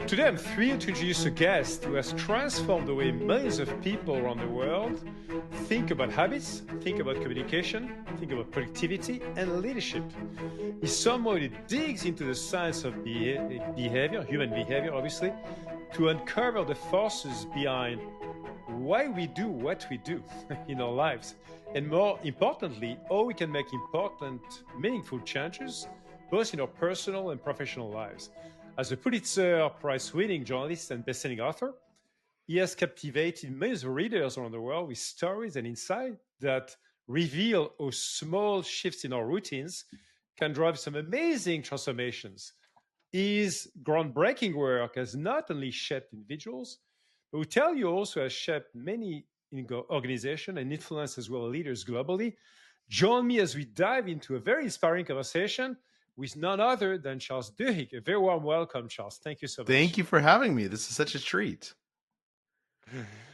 Today, I'm thrilled to introduce a guest who has transformed the way millions of people around the world think about habits, think about communication, think about productivity and leadership. He's someone who digs into the science of behavior, human behavior, obviously, to uncover the forces behind why we do what we do in our lives. And more importantly, how we can make important, meaningful changes, both in our personal and professional lives. As a Pulitzer Prize-winning journalist and best-selling author, he has captivated millions of readers around the world with stories and insights that reveal how small shifts in our routines can drive some amazing transformations. His groundbreaking work has not only shaped individuals, but we tell you also has shaped many organizations and influenced as well leaders globally. Join me as we dive into a very inspiring conversation with none other than Charles Duhigg. A very warm welcome, Charles. Thank you so much. Thank you for having me. This is such a treat.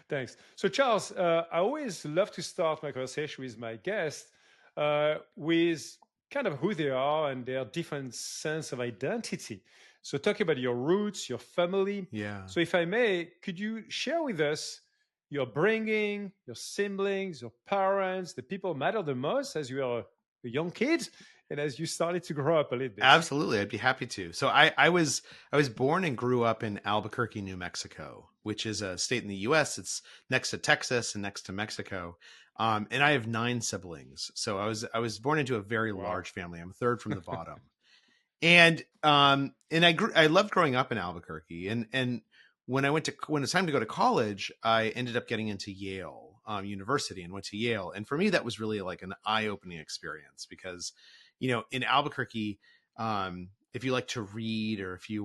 Thanks. So, Charles, I always love to start my conversation with my guests with kind of who they are and their different sense of identity. So, talking about your roots, your family. Yeah. So, if I may, could you share with us your bringing, your siblings, your parents, the people matter the most as you are a young kid and as you started to grow up a little bit? Absolutely. I'd be happy to. So I was born and grew up in Albuquerque, New Mexico, which is a state in the US. It's next to Texas and next to Mexico. And I have 9 siblings. So I was born into a very large family. I'm third from the bottom. And I loved growing up in Albuquerque. And when it was time to go to college, I ended up getting into Yale University and went to Yale. And for me, that was really like an eye-opening experience because, in Albuquerque, if you like to read or if you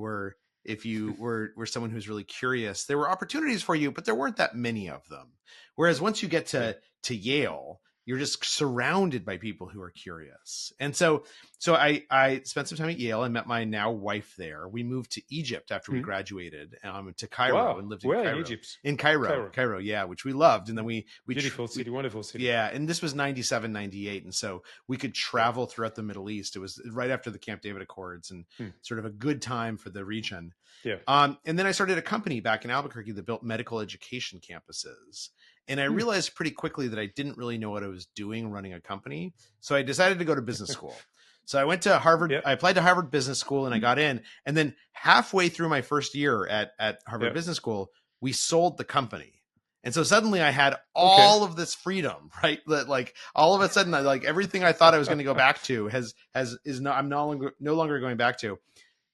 were someone who's really curious, there were opportunities for you, but there weren't that many of them. Whereas once you get to Yale, you're just surrounded by people who are curious. And so I spent some time at Yale. I met my now wife there. We moved to Egypt after we graduated, to Cairo and lived in Cairo. In Egypt? In Cairo, yeah, which we loved. And then we beautiful city, wonderful city. Yeah, and this was 97, 98. And so we could travel throughout the Middle East. It was right after the Camp David Accords and sort of a good time for the region. Yeah. And then I started a company back in Albuquerque that built medical education campuses. And I realized pretty quickly that I didn't really know what I was doing running a company. So I decided to go to business school. So I went to Harvard. I applied to Harvard Business School and I got in. And then halfway through my first year at Harvard Business School, we sold the company. And so suddenly I had all of this freedom, right? That like all of a sudden, like everything I thought I was going to go back to I'm no longer going back to.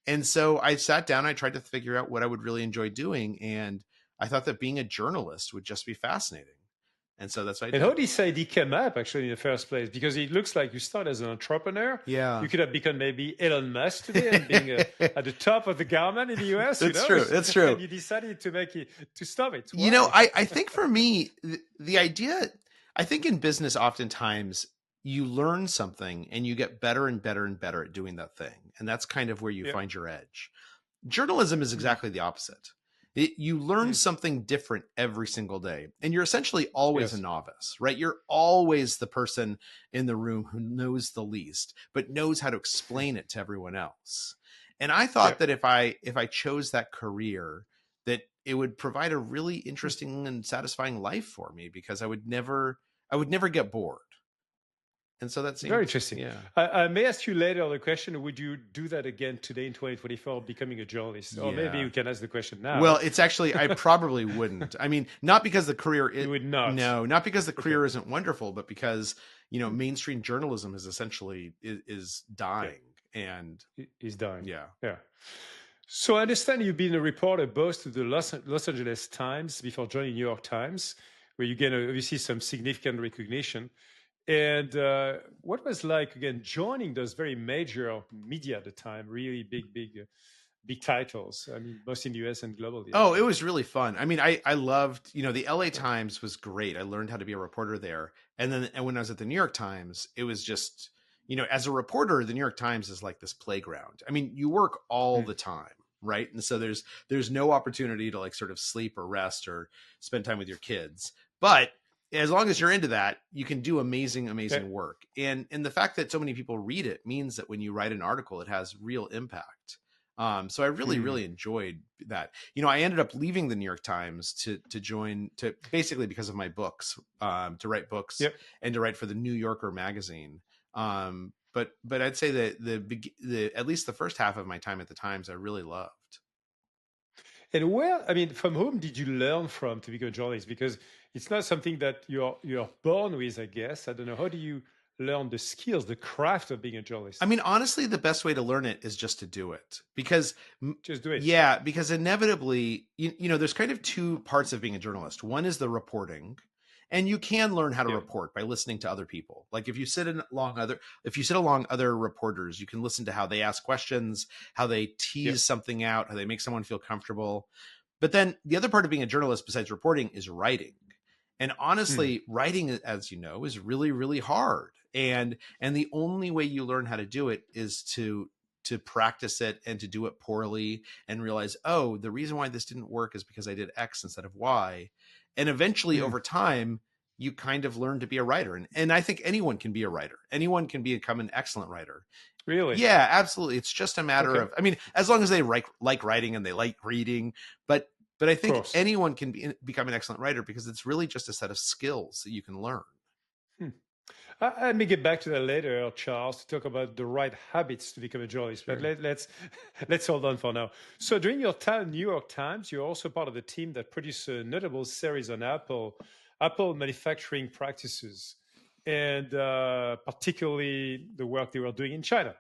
And so I sat down, I tried to figure out what I would really enjoy doing. And I thought that being a journalist would just be fascinating. And so that's what I did. And how did this idea come up actually in the first place? Because it looks like you started as an entrepreneur. Yeah. You could have become maybe Elon Musk today and being at the top of the garment in the US. That's true. That's true. And you decided to stop it. Wow. I think for me, the idea, I think in business, oftentimes you learn something and you get better and better and better at doing that thing. And that's kind of where you find your edge. Journalism is exactly the opposite. You learn something different every single day. And you're essentially always a novice, right? You're always the person in the room who knows the least, but knows how to explain it to everyone else. And I thought that if I chose that career, that it would provide a really interesting and satisfying life for me because I would never get bored. And so that's very interesting. Yeah. I may ask you later the question, would you do that again today in 2024, becoming a journalist? Or maybe you can ask the question now. Well, it's actually, I probably wouldn't. I mean, not because the career... You would not. No, not because the career isn't wonderful, but because, mainstream journalism is essentially is dying. And is dying. Yeah. Yeah. So I understand you've been a reporter both to the Los Angeles Times before joining New York Times, where you gain obviously some significant recognition. And what was like, again, joining those very major media at the time, really big titles, I mean, both in the US and globally? Oh, it was really fun. I mean, I loved, the LA Times was great. I learned how to be a reporter there. And when I was at the New York Times, it was just, as a reporter, the New York Times is like this playground. I mean, you work all the time, right? And so there's no opportunity to like sort of sleep or rest or spend time with your kids. But as long as you're into that, you can do amazing work. And the fact that so many people read it means that when you write an article, it has real impact. So I really, really enjoyed that. I ended up leaving the New York Times to join, to basically because of my books, to write books Yep. and to write for the New Yorker magazine. But I'd say that the at least the first half of my time at the Times I really loved. And where, I mean, from whom did you learn from to become a journalist? Because it's not something that you're born with, I guess. I don't know. How do you learn the skills, the craft of being a I journalist? mean, honestly, the best way to learn it is just to do it because, Just do it. yeah, because inevitably, there's kind of two parts of being a journalist. One is the reporting, and you can learn how to Yeah. report by listening to other people. Like if you sit along other reporters, you can listen to how they ask questions, how they Yeah. tease something out, how they make someone feel comfortable. But then the other part of being a journalist besides reporting is writing. And honestly, writing, as you know, is really, really hard. And the only way you learn how to do it is to practice it and to do it poorly and realize, oh, the reason why this didn't work is because I did X instead of Y. And eventually over time, you kind of learn to be a writer. And I think anyone can be a writer. Anyone can become an excellent writer. Really? Yeah, absolutely. It's just a matter Okay. of, I mean, as long as they like writing and they like reading, but I Of think course. anyone can become an excellent writer because it's really just a set of skills that you can learn. Hmm. I may get back to that later, Charles, to talk about the right habits to become a journalist. Sure. But let's hold on for now. So during your time at New York Times, you're also part of the team that produced a notable series on Apple manufacturing practices, and particularly the work they were doing in China.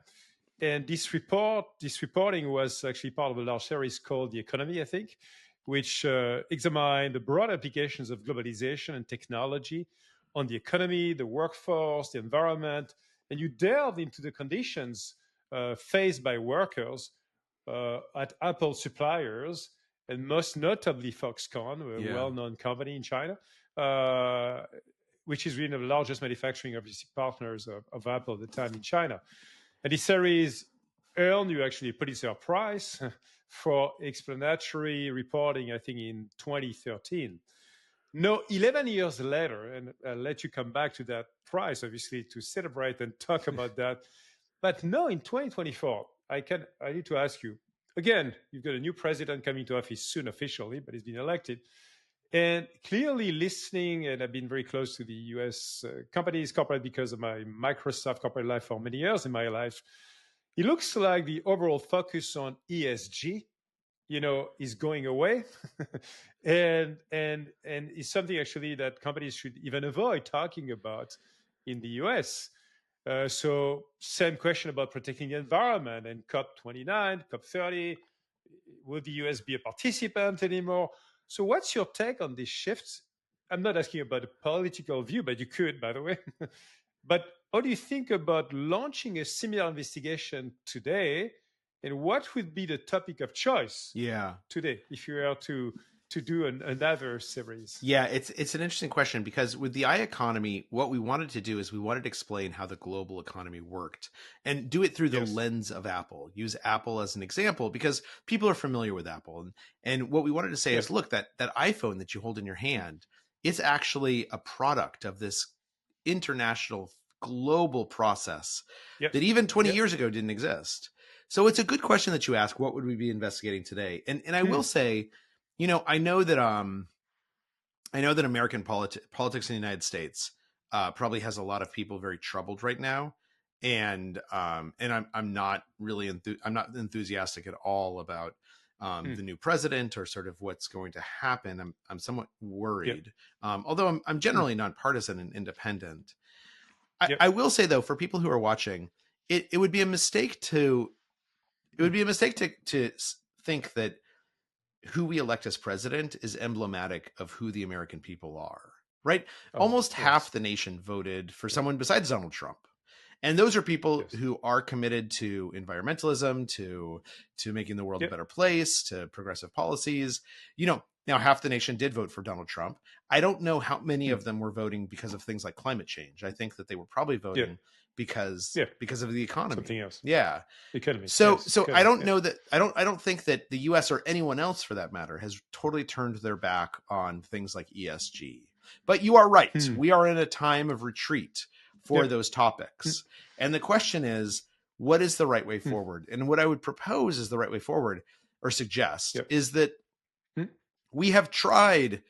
And this reporting was actually part of a large series called The Economy, I think, which examined the broad applications of globalization and technology on the economy, the workforce, the environment, and you delved into the conditions faced by workers at Apple suppliers, and most notably Foxconn, a well-known company in China, which is one of the largest manufacturing obviously partners of Apple at the time in China. And this series earned you actually a Pulitzer Prize for explanatory reporting, I think, in 2013. No, 11 years later, and I'll let you come back to that prize, obviously, to celebrate and talk about that. But no, in 2024, I need to ask you again. You've got a new president coming to office soon, officially, but he's been elected, and clearly listening. And I've been very close to the U.S. Companies, corporate, because of my Microsoft corporate life for many years in my life. It looks like the overall focus on ESG, is going away, and is something actually that companies should even avoid talking about in the US. So same question about protecting the environment and COP29, COP30. Will the US be a participant anymore? So what's your take on this shift? I'm not asking about a political view, but you could, by the way. But how do you think about launching a similar investigation today? And what would be the topic of choice today if you were to do another series? Yeah, it's an interesting question because with the iEconomy, what we wanted to do is we wanted to explain how the global economy worked and do it through the lens of Apple. Use Apple as an example because people are familiar with Apple. And what we wanted to say is, look, that iPhone that you hold in your hand, it's actually a product of this international global process that even 20 years ago didn't exist. So it's a good question that you ask, what would we be investigating today? And I will say, I know that American politics in the United States probably has a lot of people very troubled right now, and I'm not really I'm not enthusiastic at all about the new president or sort of what's going to happen. I'm somewhat worried, although I'm generally nonpartisan and independent. I will say though, for people who are watching, it would be a mistake to think that who we elect as president is emblematic of who the American people are, right? Almost half the nation voted for someone besides Donald Trump. And those are people who are committed to environmentalism, to making the world a better place, to progressive policies. Now half the nation did vote for Donald Trump. I don't know how many of them were voting because of things like climate change. I think that they were probably voting because of the economy. Something else. Yeah. Economy. So I don't know that I don't think that the US or anyone else for that matter has totally turned their back on things like ESG. But you are right. We are in a time of retreat for those topics. And the question is, what is the right way Hmm. forward? And what I would propose is the right way forward, or suggest, Yep. is that Hmm. we have tried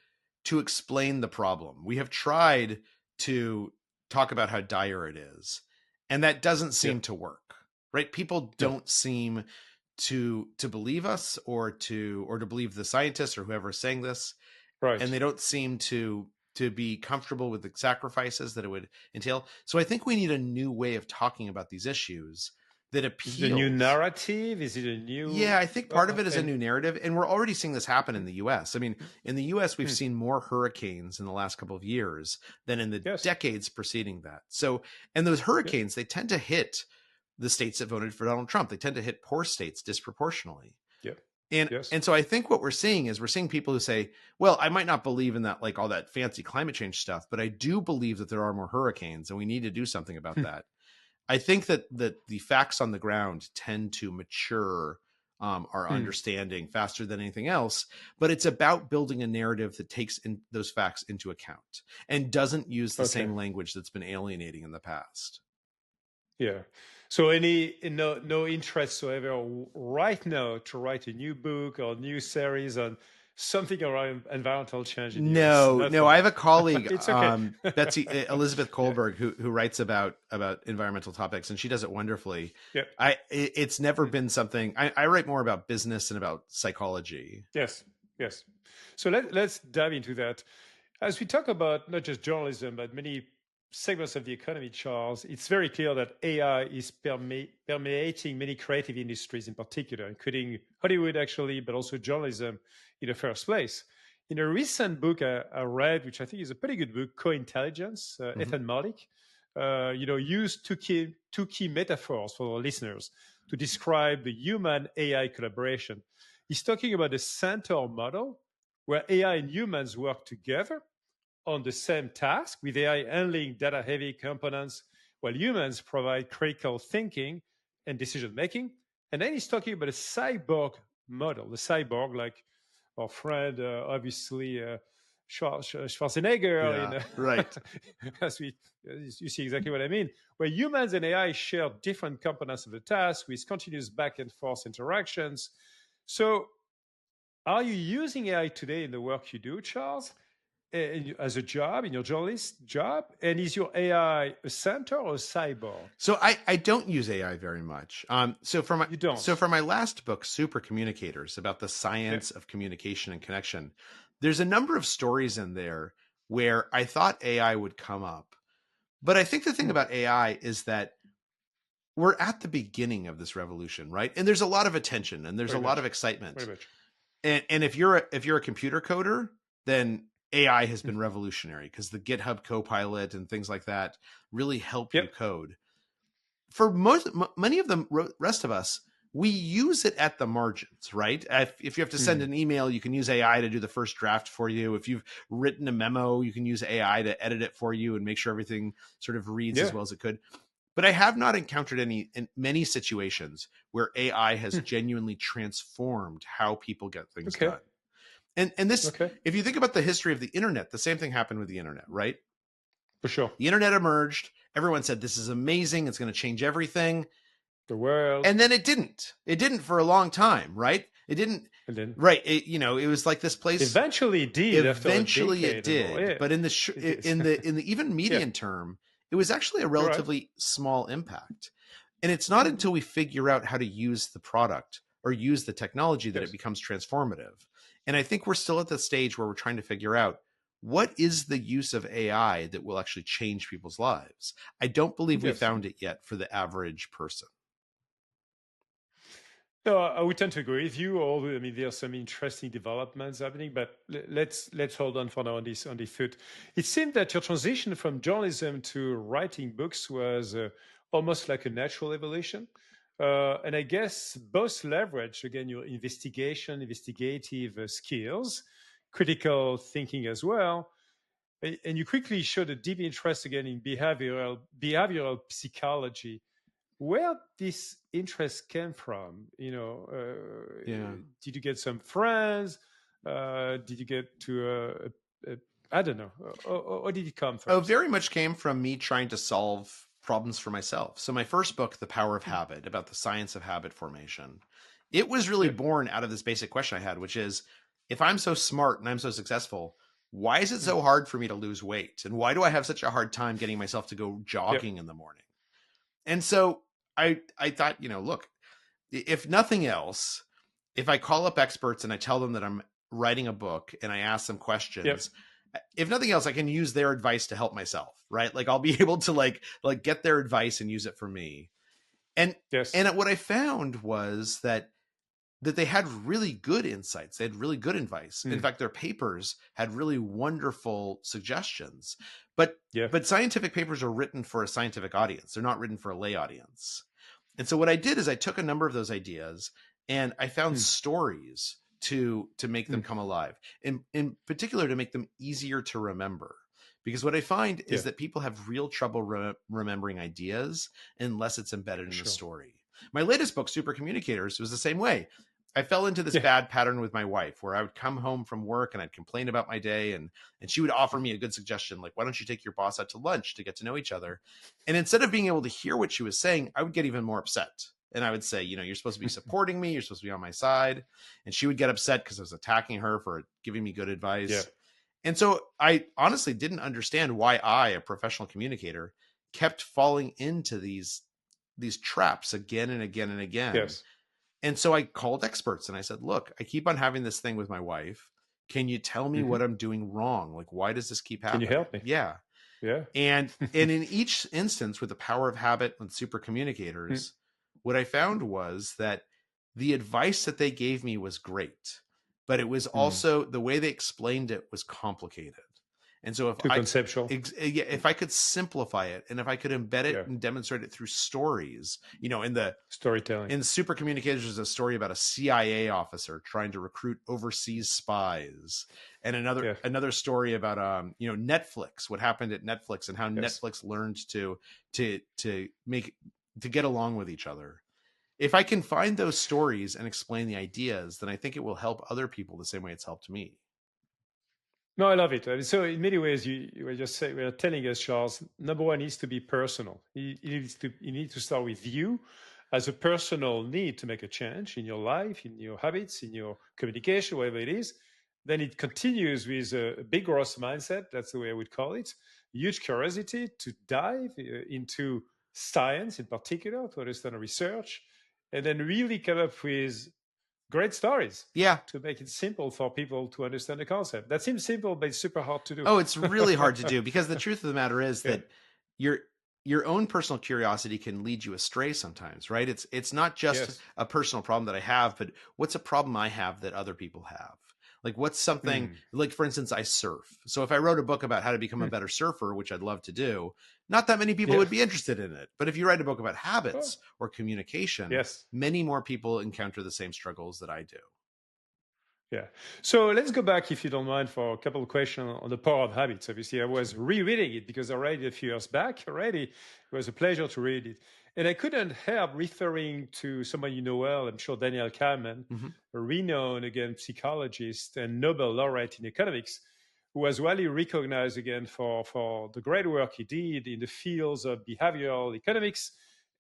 to explain the problem. We have tried to talk about how dire it is. And that doesn't seem Yep. to work, right? People No. don't seem to believe us, or to believe the scientists or whoever is saying this. And Right. they don't seem to be comfortable with the sacrifices that it would entail. So I think we need a new way of talking about these issues that Is it a new appeals. narrative? Is it a new? Yeah, I think part of it is a And new narrative, and we're already seeing this happen in the US. I mean, in the US, we've hmm. seen more hurricanes in the last couple of years than in the Yes. decades preceding that. So, and those Yep. hurricanes, they tend to hit the states that voted for Donald Trump. They tend to hit poor states disproportionately. Yep. And Yes. and so I think what we're seeing is we're seeing people who say, well, I might not believe in that, like all that fancy climate change stuff, but I do believe that there are more hurricanes and we need to do something about Hmm. that. I think that the facts on the ground tend to mature our Hmm. understanding faster than anything else, but it's about building a narrative that takes in those facts into account and doesn't use the Okay. same language that's been alienating in the past. Yeah. So no interest whatsoever right now to write a new book or new series on something around environmental change in the US? No, Not for no. I now. have a colleague, It's okay. Betsy Elizabeth Yeah. Kohlberg, who writes about environmental topics, and she does it wonderfully. Yeah. It's never Hmm. been something. I write more about business and about psychology. Yes. Yes. So let's dive into that. As we talk about not just journalism, but many segments of the economy, Charles, it's very clear that AI is permeating many creative industries in particular, including Hollywood, actually, but also journalism in the first place. In a recent book I read, which I think is a pretty good book, Co-Intelligence, Mhm. Ethan Malik, used two key metaphors for our listeners to describe the human AI collaboration. He's talking about the centaur model, where AI and humans work together on the same task, with AI handling data heavy components while humans provide critical thinking and decision making. And then he's talking about a cyborg model, the cyborg, like our friend, obviously, Schwarzenegger, Yeah, right. as you see exactly what I mean, where humans and AI share different components of the task with continuous back and forth interactions. So, are you using AI today in the work you do, Charles? As a job, in your journalist job? And is your AI a centaur or a cyborg? So I don't use AI very much. You don't. For my last book, Supercommunicators, about the Yeah. science of communication and connection, there's a number of stories in there where I thought AI would come up. But I think the thing Hmm. about AI is that we're at the beginning of this revolution, right? And there's a lot of attention and there's a Very lot of much. excitement. Very much. And if you're a computer coder, then AI has been revolutionary because the GitHub Copilot and things like that really help you Yep. code. For many of the rest of us, we use it at the margins, right? If you have to send Hmm. an email, you can use AI to do the first draft for you. If you've written a memo, you can use AI to edit it for you and make sure everything sort of reads as Yeah. well as it could. But I have not encountered in many situations where AI has Hmm. genuinely transformed how people get things Okay. done. And this, Okay. if you think about the history of the internet, the same thing happened with the internet, right? For sure. The internet emerged. Everyone said, this is amazing. It's going to change everything. The world. And then it didn't. It didn't for a long time, right? It didn't. And then Right. It was like this place. eventually it did after a Eventually it decade or more. did. Yeah. But in It is. the even Yeah. median term, it was actually a You're right. relatively small impact. And it's not Mhm. until we figure out how to use the product or use the technology that it Yes. becomes transformative. And I think we're still at the stage where we're trying to figure out what is the use of AI that will actually change people's lives. I don't believe we Yes. found it yet for the average person. No, I would tend to agree with you. Although I mean, there are some interesting developments happening, but let's hold on for now on this foot. It seemed that your transition from journalism to writing books was almost like a natural evolution, and I guess both leverage again your investigative skills, critical thinking as well, and you quickly showed a deep interest again in behavioral psychology. Where this interest came from? Yeah. Did you get some friends? Did you get to I don't know, or did it come Oh, first? very much came from me trying to solve problems for myself. So my first book, The Power of Habit, about the science of habit formation, it was really Yep. born out of this basic question I had, which is, if I'm so smart and I'm so successful, why is it Mm. so hard for me to lose weight? And why do I have such a hard time getting myself to go Yep. jogging in the morning? And so I thought, look, if nothing else, if I call up experts and I tell them that I'm writing a book and I ask them Yep. questions, if nothing else, I can use their advice to help myself, right? Like I'll be able to like get their advice and use it for me. And Yes. and what I found was that they had really good insights. They had really good advice. In Mm. fact, their papers had really wonderful suggestions. But Yeah. but scientific papers are written for a scientific audience. They're not written for a lay audience. And so what I did is I took a number of those ideas and I found Mm. stories to make them Mm. come alive. In particular, to make them easier to remember. Because what I find Yeah. is that people have real trouble remembering ideas unless it's embedded in the Sure. story. My latest book, Supercommunicators, was the same way. I fell into this Yeah. bad pattern with my wife where I would come home from work and I'd complain about my day and she would offer me a good suggestion, like, why don't you take your boss out to lunch to get to know each other? And instead of being able to hear what she was saying, I would get even more upset. And I would say, you're supposed to be supporting me. You're supposed to be on my side. And she would get upset because I was attacking her for giving me good Yeah. advice. And so I honestly didn't understand why I, a professional communicator, kept falling into these traps again and again and again. Yes. And so I called experts and I said, look, I keep on having this thing with my wife. Can you tell me Mm-hmm. what I'm doing wrong? Like, why does this keep Can you happening? help me? Yeah. Yeah. And in each instance with the power of habit and super Mm. communicators, what I found was that the advice that they gave me was great, but it was Mm. also the way they explained it was complicated. And so Too conceptual. if I could simplify it and if I could embed it Yeah. and demonstrate it through stories, in Storytelling. Super Communicators is a story about a CIA officer trying to recruit overseas spies, and Yeah. another story about Netflix, what happened at Netflix and how Yes. Netflix learned to get along with each other. If I can find those stories and explain the ideas, then I think it will help other people the same way it's helped me. No, I love it. So in many ways, you were just saying, were telling us, Charles, number one needs to be personal. You need to start with you as a personal need to make a change in your life, in your habits, in your communication, whatever it is. Then it continues with a big growth mindset. That's the way I would call it. Huge curiosity to dive into science in particular, to understand research, and then really come up with great stories Yeah. to make it simple for people to understand the concept. That seems simple, but it's super hard to do. Oh, it's really hard to do because the truth of the matter is Yeah. that your own personal curiosity can lead you astray sometimes, right? It's not just Yes. a personal problem that I have, but what's a problem I have that other people have? Like what's something Mm. like, for instance, I surf. So if I wrote a book about how to become a better surfer, which I'd love to do, not that many people Yeah. would be interested in it. But if you write a book about habits Oh, or communication, yes. many more people encounter the same struggles that I do. Yeah. So let's go back, if you don't mind, for a couple of questions on the power of habits. Obviously, I was rereading it because I read it a few years back already. It was a pleasure to read it. And I couldn't help referring to someone you know well, I'm sure Daniel Kahneman, Mm-hmm. a renowned, again, psychologist and Nobel laureate in economics, who was widely recognized, again, for the great work he did in the fields of behavioral economics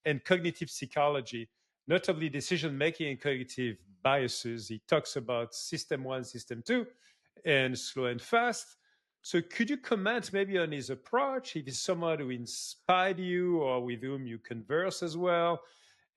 and cognitive psychology, notably decision making and cognitive biases. He talks about system one, system two, and slow and fast. So, could you comment maybe on his approach? If he's someone who inspired you or with whom you converse as well,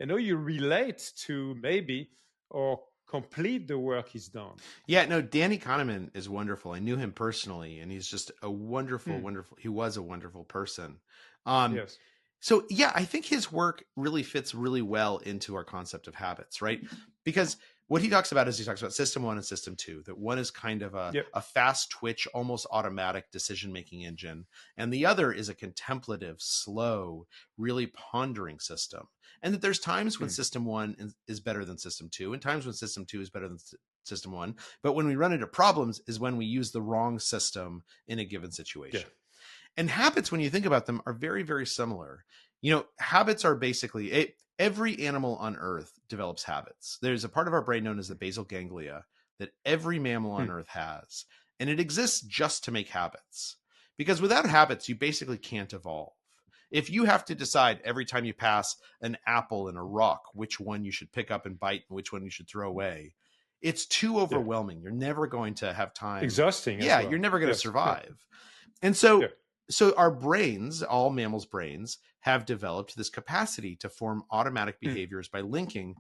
and how you relate to maybe or complete the work he's done? Yeah, no, Danny Kahneman is wonderful. I knew him personally, and he's just a wonderful, Hmm. wonderful. He was a wonderful person. Um, Yes. so yeah, I think his work really fits really well into our concept of habits, right? Because what he talks about is he talks about system one and system two. That one is kind of Yep. a fast twitch, almost automatic decision making engine, and the other is a contemplative, slow, really pondering system. And that there's times when Hmm. system one is better than system two, and times when system two is better than system one. But when we run into problems is when we use the wrong system in a given Yeah. situation. And habits, when you think about them, are very, very similar. Habits are basically every animal on Earth develops habits. There's a part of our brain known as the basal ganglia that every mammal on Hmm. Earth has, and it exists just to make habits. Because without habits, you basically can't evolve. If you have to decide every time you pass an apple and a rock, which one you should pick up and bite and which one you should throw away, it's too Yeah. overwhelming. You're never going to have time. Exhausting as Yeah, well. you're never going to Yes. survive. Yeah. And so our brains, all mammals' brains, have developed this capacity to form automatic behaviors by linking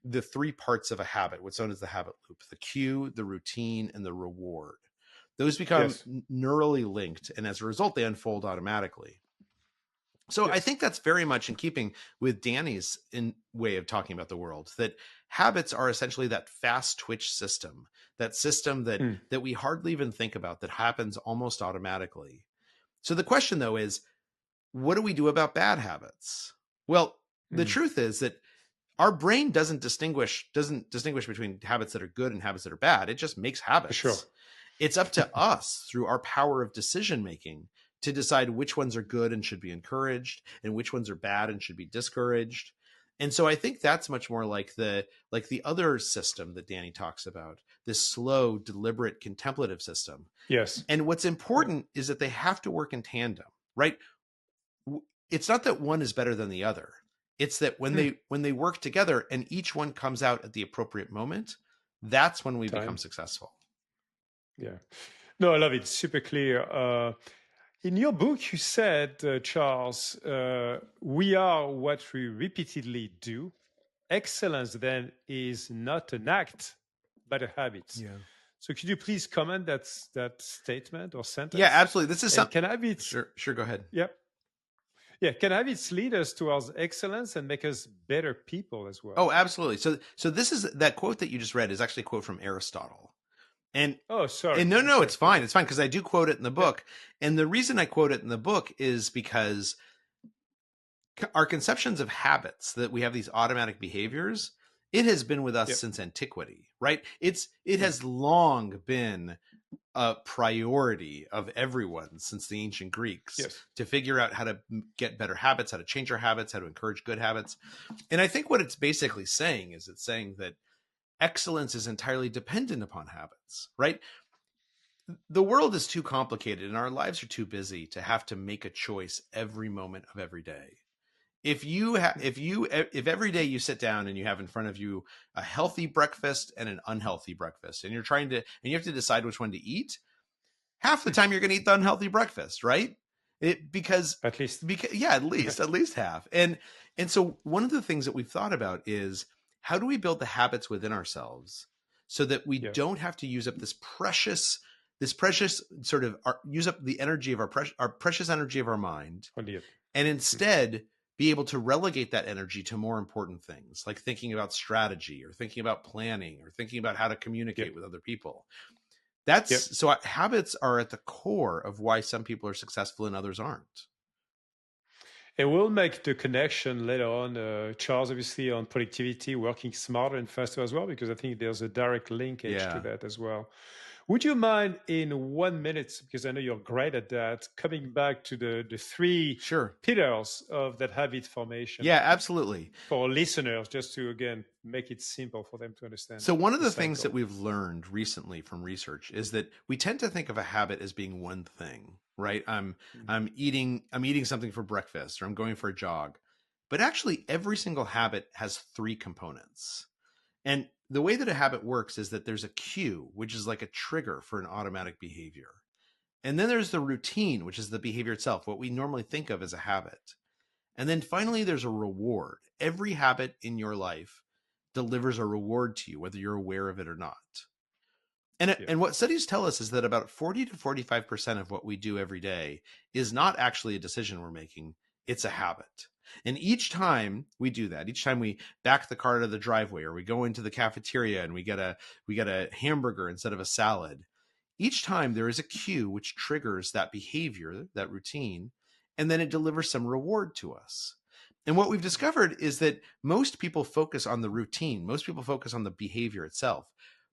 the three parts of a habit, what's known as the habit loop: the cue, the routine, and the reward. Those become neurally linked, and as a result, they unfold automatically. So I think that's very much in keeping with Danny's way of talking about the world, that habits are essentially that fast twitch system, that system that we hardly even think about, that happens almost automatically. So the question, though, is, what do we do about bad habits? Well, the truth is that our brain doesn't distinguish between habits that are good and habits that are bad. It just makes habits. Sure. It's up to us, through our power of decision making, to decide which ones are good and should be encouraged and which ones are bad and should be discouraged. And so I think that's much more like the other system that Danny talks about, this slow, deliberate, contemplative system. Yes. And what's important is that they have to work in tandem, right? It's not that one is better than the other. It's that when they work together and each one comes out at the appropriate moment, that's when we become successful. Yeah. No, I love it. Super clear. In your book, you said, Charles, we are what we repeatedly do. Excellence, then, is not an act, but a habit. Yeah. So could you please comment that statement or sentence? Yeah, absolutely. This is something. Can habits... Sure, go ahead. Yep. Yeah, can habits lead us towards excellence and make us better people as well? Oh, absolutely. So this is, that quote that you just read is actually a quote from Aristotle. And sorry. And no, it's fine. It's fine, because I do quote it in the book. Yeah. And the reason I quote it in the book is because our conceptions of habits, that we have these automatic behaviors, it has been with us since antiquity, right? It has long been a priority of everyone since the ancient Greeks to figure out how to get better habits, how to change our habits, how to encourage good habits. And I think what it's basically saying is, it's saying that excellence is entirely dependent upon habits, right? The world is too complicated and our lives are too busy to have to make a choice every moment of every day. If every day you sit down and you have in front of you a healthy breakfast and an unhealthy breakfast, and you have to decide which one to eat, half the time you're going to eat the unhealthy breakfast, right? At least half. And so one of the things that we've thought about is, how do we build the habits within ourselves so that we don't have to use up this precious sort of use up the energy of our precious energy of our mind, and instead be able to relegate that energy to more important things, like thinking about strategy, or thinking about planning, or thinking about how to communicate with other people. So habits are at the core of why some people are successful and others aren't. And we'll make the connection later on, Charles, obviously, on productivity, working smarter and faster as well, because I think there's a direct linkage to that as well. Would you mind, in 1 minute, because I know you're great at that, coming back to the three pillars of that habit formation? Yeah, absolutely. For listeners, just to, again, make it simple for them to understand. So one of the things that we've learned recently from research is that we tend to think of a habit as being one thing, right? I'm eating something for breakfast, or I'm going for a jog. But actually, every single habit has three components. And the way that a habit works is that there's a cue, which is like a trigger for an automatic behavior. And then there's the routine, which is the behavior itself, what we normally think of as a habit. And then finally, there's a reward. Every habit in your life delivers a reward to you, whether you're aware of it or not. And what studies tell us is that about 40 to 45% of what we do every day is not actually a decision we're making. It's a habit. And each time we do that, each time we back the car to the driveway, or we go into the cafeteria and we get a hamburger instead of a salad, each time there is a cue which triggers that behavior, that routine, and then it delivers some reward to us. And what we've discovered is that most people focus on the routine. Most people focus on the behavior itself.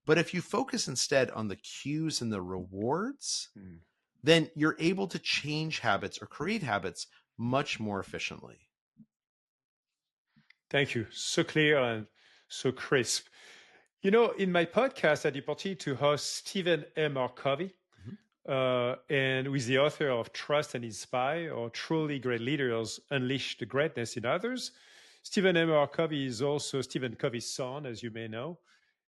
But if you focus instead on the cues and the rewards, then you're able to change habits or create habits much more efficiently. Thank you. So clear and so crisp. You know, in my podcast, I had the opportunity to host Stephen M. R. Covey, and with the author of Trust and Inspire, or Truly Great Leaders Unleash the Greatness in Others. Stephen M.R. Covey is also Stephen Covey's son, as you may know,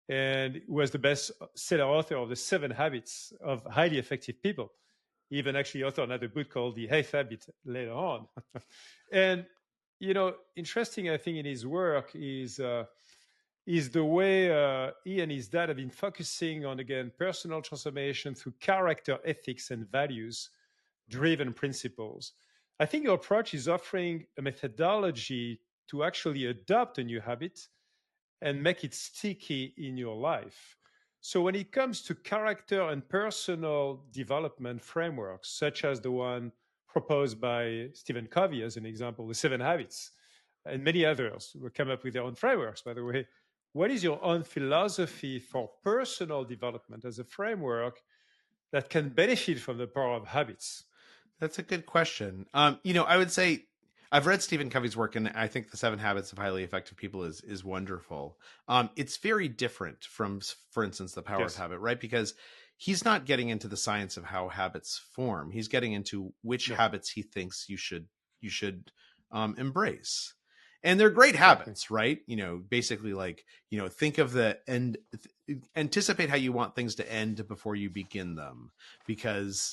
and was the best-seller author of The 7 Habits of Highly Effective People. He even actually authored another book called The 8th Habit later on. And, interesting, I think, in his work is the way he and his dad have been focusing on, again, personal transformation through character, ethics, and values-driven principles. I think your approach is offering a methodology to actually adopt a new habit and make it sticky in your life. So when it comes to character and personal development frameworks, such as the one proposed by Stephen Covey as an example, the 7 Habits, and many others who come up with their own frameworks, by the way, what is your own philosophy for personal development as a framework that can benefit from the power of habits? That's a good question. I would say I've read Stephen Covey's work, and I think The 7 Habits of Highly Effective People is wonderful. It's very different from, for instance, The Power of Habit, right? Because he's not getting into the science of how habits form. He's getting into which habits he thinks you should embrace. And they're great habits, right? Basically think of the end, anticipate how you want things to end before you begin them, because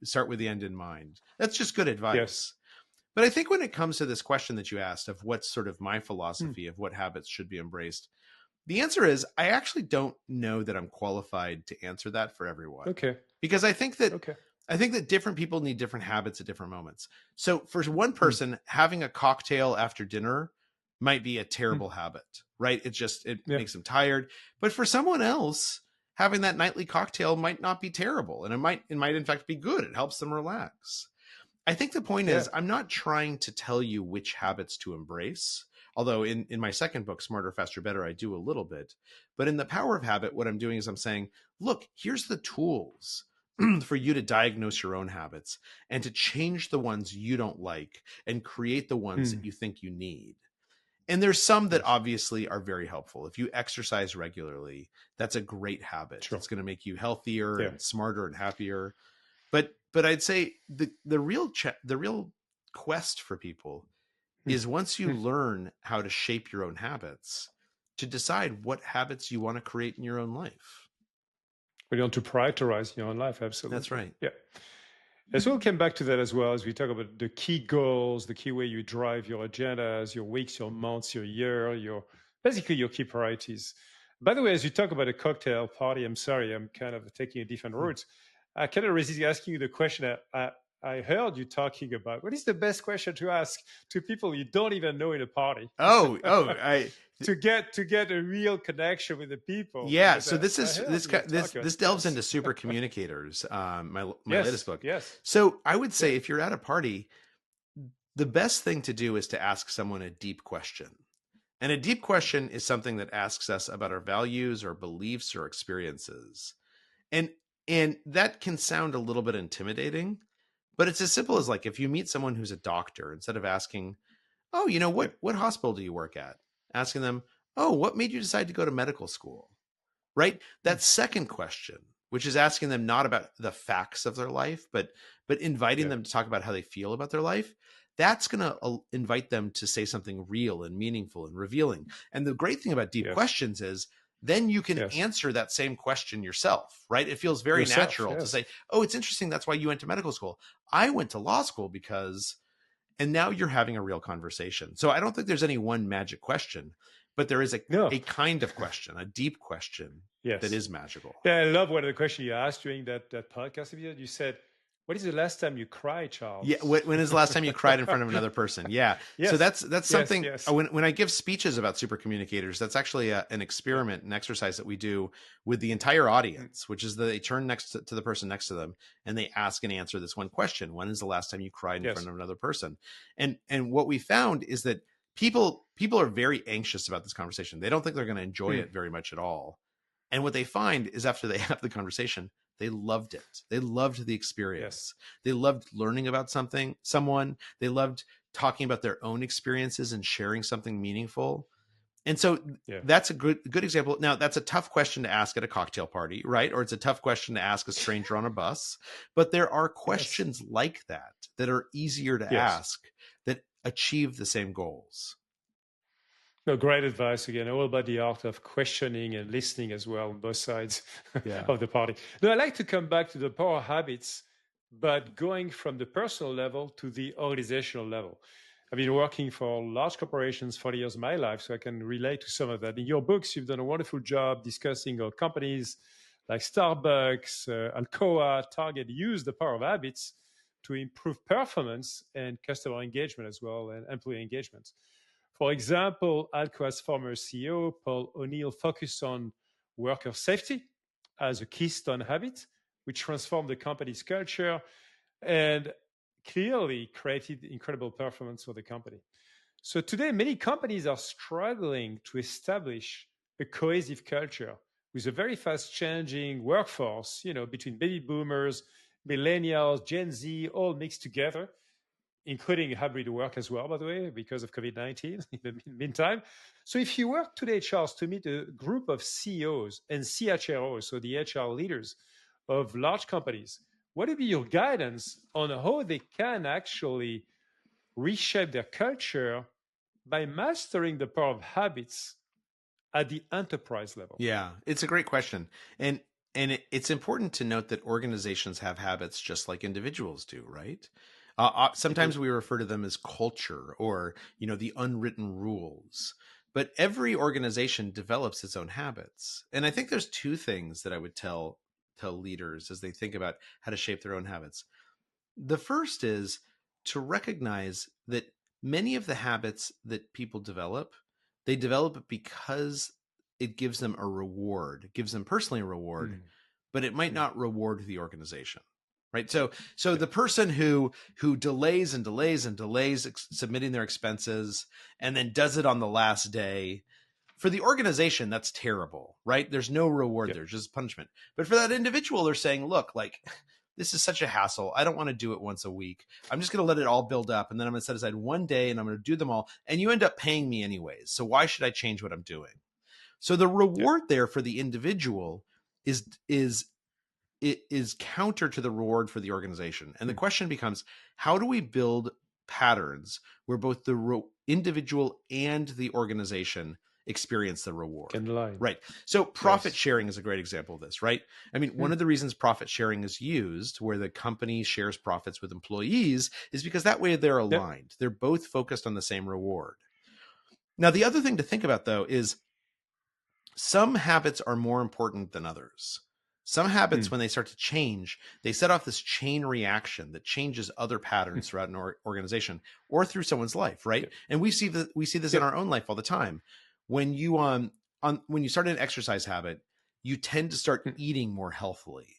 start with the end in mind. That's just good advice. Yes. But I think when it comes to this question that you asked of what's sort of my philosophy of what habits should be embraced, the answer is I actually don't know that I'm qualified to answer that for everyone. Okay. Because I think that different people need different habits at different moments. So for one person, having a cocktail after dinner might be a terrible habit, right? It makes them tired. But for someone else, having that nightly cocktail might not be terrible. And it might in fact be good. It helps them relax. I think the point is I'm not trying to tell you which habits to embrace. Although in my second book, Smarter, Faster, Better, I do a little bit. But in The Power of Habit, what I'm doing is I'm saying, look, here's the tools for you to diagnose your own habits and to change the ones you don't like and create the ones that you think you need. And there's some that obviously are very helpful. If you exercise regularly, that's a great habit. It's going to make you healthier and smarter and happier. But I'd say the real quest for people is once you learn how to shape your own habits, to decide what habits you want to create in your own life. But you want to prioritize your own life, absolutely. That's right. Yeah. And so we'll come back to that as well as we talk about the key goals, the key way you drive your agendas, your weeks, your months, your year, basically your key priorities. By the way, as you talk about a cocktail party, I'm sorry, I'm kind of taking a different route. I kind of resist asking you the question I heard you talking about. What is the best question to ask to people you don't even know in a party? To get a real connection with the people. Yeah, so this delves into Supercommunicators, my latest book. Yes. So I would say if you're at a party, the best thing to do is to ask someone a deep question. And a deep question is something that asks us about our values or beliefs or experiences. And that can sound a little bit intimidating, but it's as simple as like if you meet someone who's a doctor, instead of asking, oh, what hospital do you work at? Asking them, oh, what made you decide to go to medical school? Right? That second question, which is asking them not about the facts of their life, but inviting them to talk about how they feel about their life, that's going to invite them to say something real and meaningful and revealing. And the great thing about deep questions is then you can answer that same question yourself, right? It feels very natural to say, oh, it's interesting. That's why you went to medical school. I went to law school because, and now you're having a real conversation. So I don't think there's any one magic question, but there is a kind of question, a deep question that is magical. Yeah, I love one of the questions you asked during that podcast episode. You said, what is the last time you cried, Charles? Yeah, when is the last time you cried in front of another person? Yeah. So that's something, when I give speeches about supercommunicators, that's actually an experiment, an exercise that we do with the entire audience, which is that they turn next to the person next to them and they ask and answer this one question. When is the last time you cried in front of another person? And what we found is that people are very anxious about this conversation. They don't think they're going to enjoy it very much at all. And what they find is after they have the conversation, they loved it. They loved the experience. They loved learning about someone. They loved talking about their own experiences and sharing something meaningful. And so Yeah. that's a good example. Now, that's a tough question to ask at a cocktail party, right? Or it's a tough question to ask a stranger on a bus. But there are questions like that are easier to Yes. ask that achieve the same goals. No, great advice again. All about the art of questioning and listening as well on both sides Yeah. of the party. No, I like to come back to the power habits, but going from the personal level to the organizational level. I've been working for large corporations 40 years of my life, so I can relate to some of that. In your books, you've done a wonderful job discussing how companies like Starbucks, Alcoa, Target use the power of habits to improve performance and customer engagement as well, and employee engagement. For example, Alcoa's former CEO, Paul O'Neill, focused on worker safety as a keystone habit, which transformed the company's culture and clearly created incredible performance for the company. So today, many companies are struggling to establish a cohesive culture with a very fast changing workforce, between baby boomers, millennials, Gen Z, all mixed together, including hybrid work as well, by the way, because of COVID-19 in the meantime. So if you were today, Charles, to meet a group of CEOs and CHROs, so the HR leaders of large companies, what would be your guidance on how they can actually reshape their culture by mastering the power of habits at the enterprise level? Yeah, it's a great question. And it's important to note that organizations have habits just like individuals do, right? Sometimes we refer to them as culture or, the unwritten rules. But every organization develops its own habits. And I think there's two things that I would tell leaders as they think about how to shape their own habits. The first is to recognize that many of the habits that people develop, they develop it because it gives them a reward, it gives them personally a reward, but it might not reward the organization. Right. So the person who delays and delays and delays submitting their expenses and then does it on the last day, for the organization, that's terrible, right? There's no reward there, just punishment. But for that individual, they're saying, look, like, this is such a hassle. I don't want to do it once a week. I'm just going to let it all build up. And then I'm going to set aside one day and I'm going to do them all. And you end up paying me anyways. So why should I change what I'm doing? So the reward there for the individual is counter to the reward for the organization. And the question becomes, how do we build patterns where both the individual and the organization experience the reward? Right. So profit sharing is a great example of this, right? I mean, one of the reasons profit sharing is used, where the company shares profits with employees, is because that way they're aligned. They're both focused on the same reward. Now, the other thing to think about, though, is some habits are more important than others. Some habits, when they start to change, they set off this chain reaction that changes other patterns throughout an organization or through someone's life, right? And we see this in our own life all the time. When you when you start an exercise habit, you tend to start eating more healthily.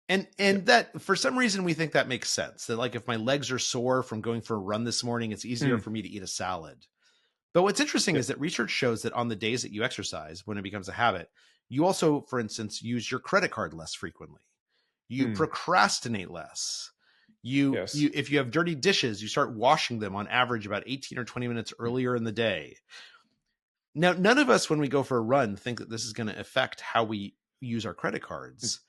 And that, for some reason, we think that makes sense. That, like, if my legs are sore from going for a run this morning, it's easier for me to eat a salad. But what's interesting is that research shows that on the days that you exercise, when it becomes a habit, you also, for instance, use your credit card less frequently. You procrastinate less. If you have dirty dishes, you start washing them on average about 18 or 20 minutes earlier in the day. Now, none of us, when we go for a run, think that this is going to affect how we use our credit cards.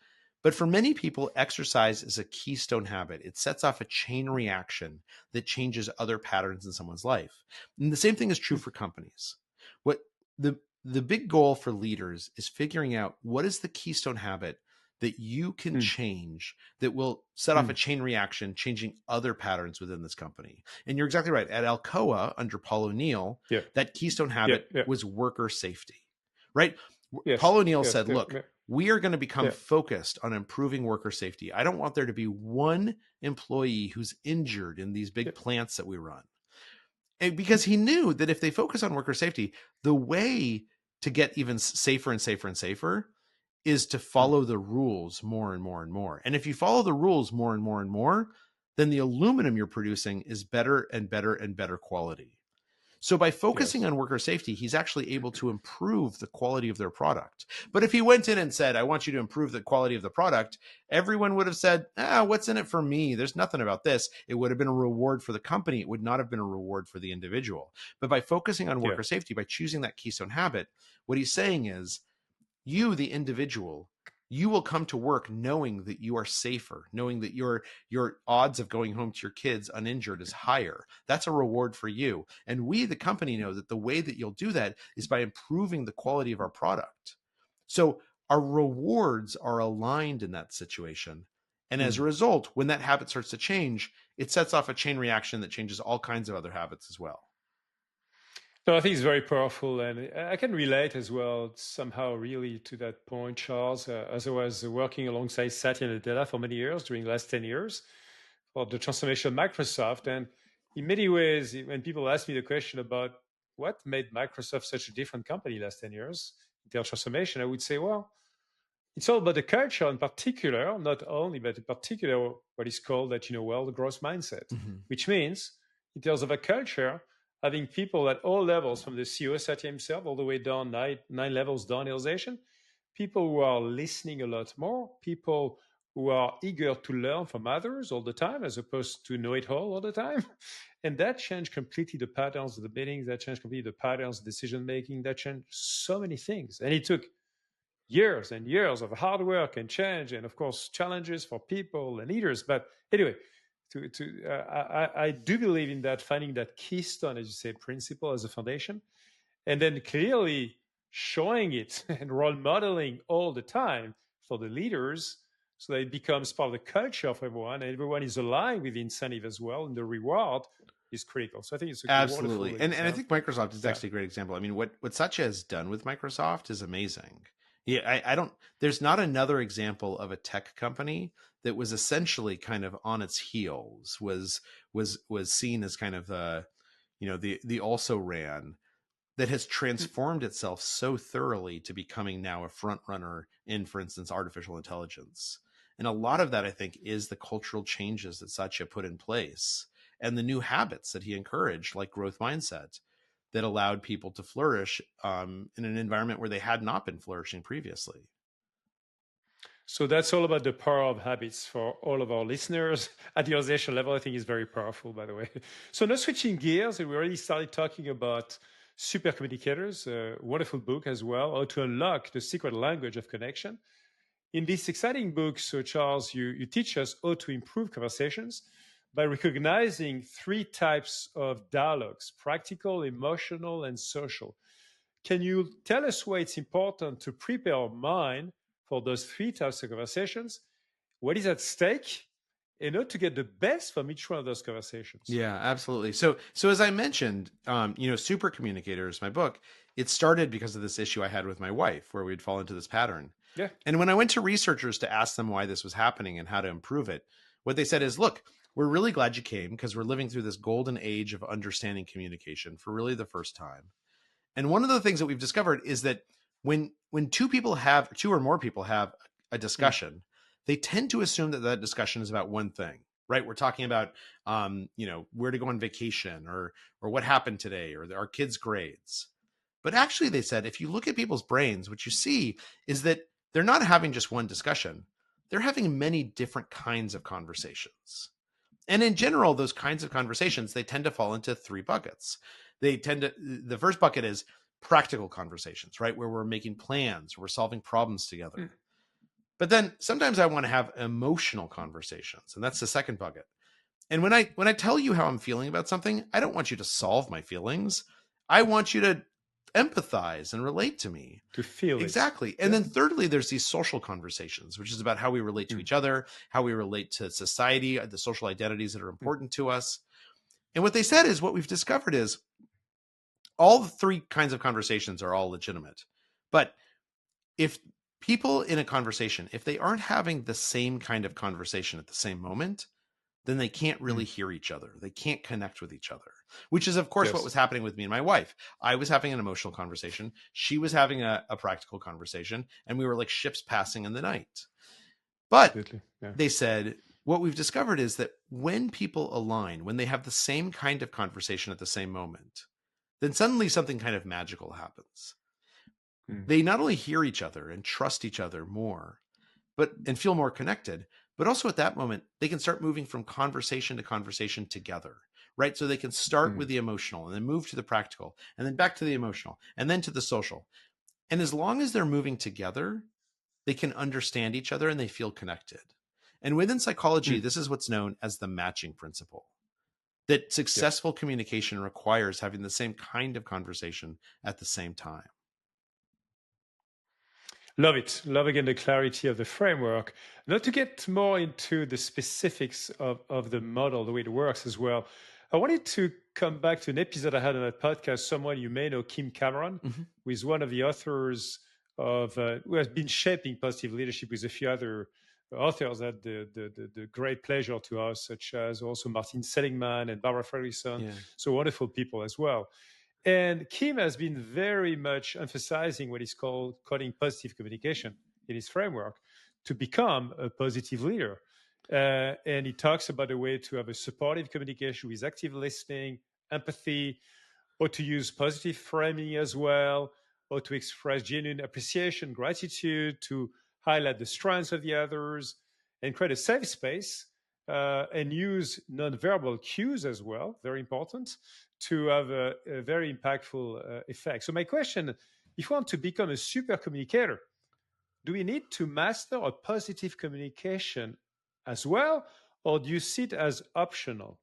But for many people, exercise is a keystone habit. It sets off a chain reaction that changes other patterns in someone's life. And the same thing is true for companies. What the big goal for leaders is figuring out what is the keystone habit that you can change that will set off a chain reaction, changing other patterns within this company. And you're exactly right. At Alcoa, under Paul O'Neill, that keystone habit was worker safety, right? Paul O'Neill said, look, we are going to become focused on improving worker safety. I don't want there to be one employee who's injured in these big plants that we run. And because he knew that if they focus on worker safety, the way to get even safer and safer and safer is to follow the rules more and more and more. And if you follow the rules more and more and more, then the aluminum you're producing is better and better and better quality. So by focusing Yes. on worker safety, he's actually able to improve the quality of their product. But if he went in and said, I want you to improve the quality of the product, everyone would have said, what's in it for me? There's nothing about this. It would have been a reward for the company. It would not have been a reward for the individual. But by focusing on Yeah. worker safety, by choosing that keystone habit, what he's saying is, you, the individual, you will come to work knowing that you are safer, knowing that your odds of going home to your kids uninjured is higher. That's a reward for you. And we, the company, know that the way that you'll do that is by improving the quality of our product. So our rewards are aligned in that situation. And as a Mm. result, when that habit starts to change, it sets off a chain reaction that changes all kinds of other habits as well. No, I think it's very powerful, and I can relate as well somehow really to that point, Charles. As I was working alongside Satya Nadella for many years during the last 10 years for the transformation of Microsoft, and in many ways, when people ask me the question about what made Microsoft such a different company last 10 years in their transformation, I would say, well, it's all about the culture in particular, not only, but in particular, what is called that, well, the growth mindset, Mm-hmm. which means in terms of a culture, having people at all levels, from the CEO Satya himself all the way down nine levels down in the organization, people who are listening a lot more, people who are eager to learn from others all the time, as opposed to know it all the time. And that changed completely the patterns of the meetings, that changed completely the patterns of decision making, that changed so many things. And it took years and years of hard work and change, and of course challenges for people and leaders. But anyway, I do believe in that, finding that keystone, as you say, principle as a foundation, and then clearly showing it and role modeling all the time for the leaders, so that it becomes part of the culture of everyone, and everyone is aligned with the incentive as well, and the reward is critical. So I think it's a wonderful Absolutely. And I think Microsoft is yeah. actually a great example. I mean, what Satya has done with Microsoft is amazing. Yeah, I don't, there's not another example of a tech company that was essentially kind of on its heels, was seen as kind of the also ran, that has transformed itself so thoroughly to becoming now a front runner in, for instance, artificial intelligence. And a lot of that, I think, is the cultural changes that Satya put in place and the new habits that he encouraged, like growth mindset, that allowed people to flourish in an environment where they had not been flourishing previously. So that's all about the power of habits for all of our listeners at the organization level. I think is very powerful, by the way. So now switching gears, we already started talking about Supercommunicators, a wonderful book as well, How to Unlock the Secret Language of Connection. In this exciting book, so Charles, you teach us how to improve conversations by recognizing three types of dialogues: practical, emotional, and social. Can you tell us why it's important to prepare our mind for those three types of conversations? What is at stake? In order to get the best from each one of those conversations. Yeah, absolutely. So as I mentioned, Super Communicators, my book, it started because of this issue I had with my wife, where we'd fall into this pattern. Yeah. And when I went to researchers to ask them why this was happening and how to improve it, what they said is, look, we're really glad you came because we're living through this golden age of understanding communication for really the first time. And one of the things that we've discovered is that when two or more people have a Mm. discussion, they tend to assume that that discussion is about one thing, right? We're talking about where to go on vacation, or what happened today, or our kids' grades. But actually, they said, if you look at people's brains, what you see is that they're not having just one discussion. They're having many different kinds of conversations. And in general, those kinds of conversations, they tend to fall into three buckets. The first bucket is practical conversations, right? Where we're making plans, we're solving problems together. Mm. But then sometimes I want to have emotional conversations, and that's the second bucket. And when I tell you how I'm feeling about something, I don't want you to solve my feelings. I want you to empathize and relate to me. To feel it. Exactly. And Yeah. then thirdly, there's these social conversations, which is about how we relate to Mm. each other, how we relate to society, the social identities that are important to us. And what they said is, what we've discovered is all the three kinds of conversations are all legitimate. But if people in a conversation, if they aren't having the same kind of conversation at the same moment, then they can't really Mm. hear each other. They can't connect with each other, which is, of course, what Yes. was happening with me and my wife. I was having an emotional conversation. She was having a practical conversation, and we were like ships passing in the night. But Absolutely. Yeah. they said, what we've discovered is that when people align, when they have the same kind of conversation at the same moment, then suddenly something kind of magical happens. Mm. They not only hear each other and trust each other more, and feel more connected, but also at that moment, they can start moving from conversation to conversation together, right? So they can start with Mm. the emotional and then move to the practical and then back to the emotional and then to the social. And as long as they're moving together, they can understand each other and they feel connected. And within psychology, Mm. this is what's known as the matching principle, that Yeah. successful communication requires having the same kind of conversation at the same time. Love it. Love again the clarity of the framework. Now, to get more into the specifics of the model, the way it works as well, I wanted to come back to an episode I had on that podcast. Someone you may know, Kim Cameron, Mhm. who is one of the authors of, who has been shaping positive leadership with a few other authors that the great pleasure to us, such as also Martin Seligman and Barbara Fredrickson. Yeah. So wonderful people as well. And Kim has been very much emphasizing what is calling positive communication in his framework to become a positive leader. And he talks about a way to have a supportive communication with active listening, empathy, or to use positive framing as well, or to express genuine appreciation, gratitude, to highlight the strengths of the others, and create a safe space, and use nonverbal cues as well, very important, to have a very impactful effect. So, my question, if you want to become a super communicator, do we need to master a positive communication as well, or do you see it as optional?